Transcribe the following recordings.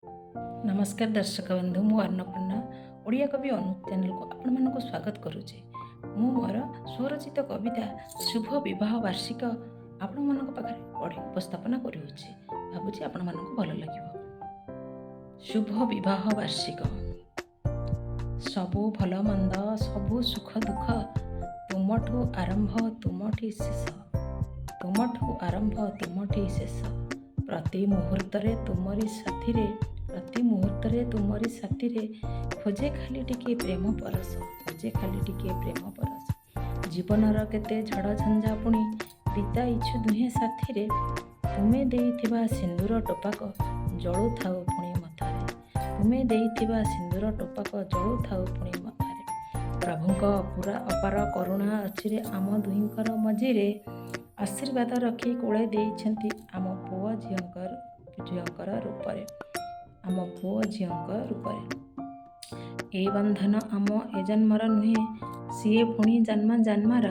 नमस्कार दर्शक बंधु मु अन्नपूर्णा ओडिया कवि अनूप चैनल को आपण मानक स्वागत करुचे। मु मोर स्वरचित कविता शुभ विवाह वार्षिक आपण मानक पाखरे पढ़ी उपस्थापना करुचे। भाबुची आपण मानक भल लागिवो। शुभ विवाह वार्षिक सबु भल मंद सबु सुख दुख तुमठु आरंभ तुमठी शेष, तुमठु आरंभ तुमठी शेष, प्रति मुहूर्तरे तुमरी साथी रे, प्रति मुहूर्तरे तुमरी साथी रे, खोजे खाली टिके प्रेम परस, खोजे खाली टिके प्रेम परस, जीवनर केते झड़ झंझा पुणी बिताइछु दुहे साथी रे, तुमे देइथिबा सिंदूर टोपाक जळु थाउ पुणी मथारे, तुमे देइथिबा सिंदूर टोपाक जळु थाउ पुणी मथारे, प्रभुंक पूरा अपार करुणा अचिरे आम दुहिंकर मझिरे, आशीर्वाद रखी कोळे देइछंती आम पुओ झियंकर रूपरे, आम पुओ झियंकर रूपरे। ए बंधन आम ए जन्मर नुहे सीए पुणी जन्म जन्मर,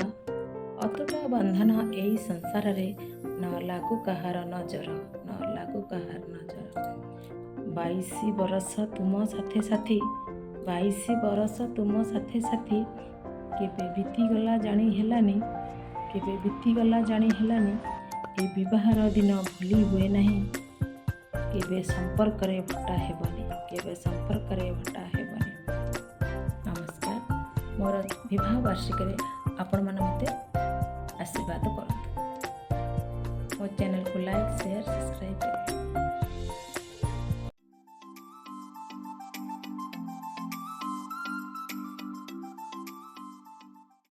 अतुट बंधन एई संसार रे न लागू कहार नजर, न लागू कहार नजर। 22 बरस तुम साथे साथी, 22 बरस तुम साथे साथी, केबे बीती गला जानी हेलानी, केबे बीती गला जानी हेलानी, ए विवाहर दिन भूली हुए नहीं, केबे संपर्क रे भट्टा हेबनी, केबे संपर्क रे भट्टा हेबनी। नमस्कार, मोर विवाह वार्षिक रे आपण माने मते आशीर्वाद करतु। मो चैनल को लाइक शेयर सब्सक्राइब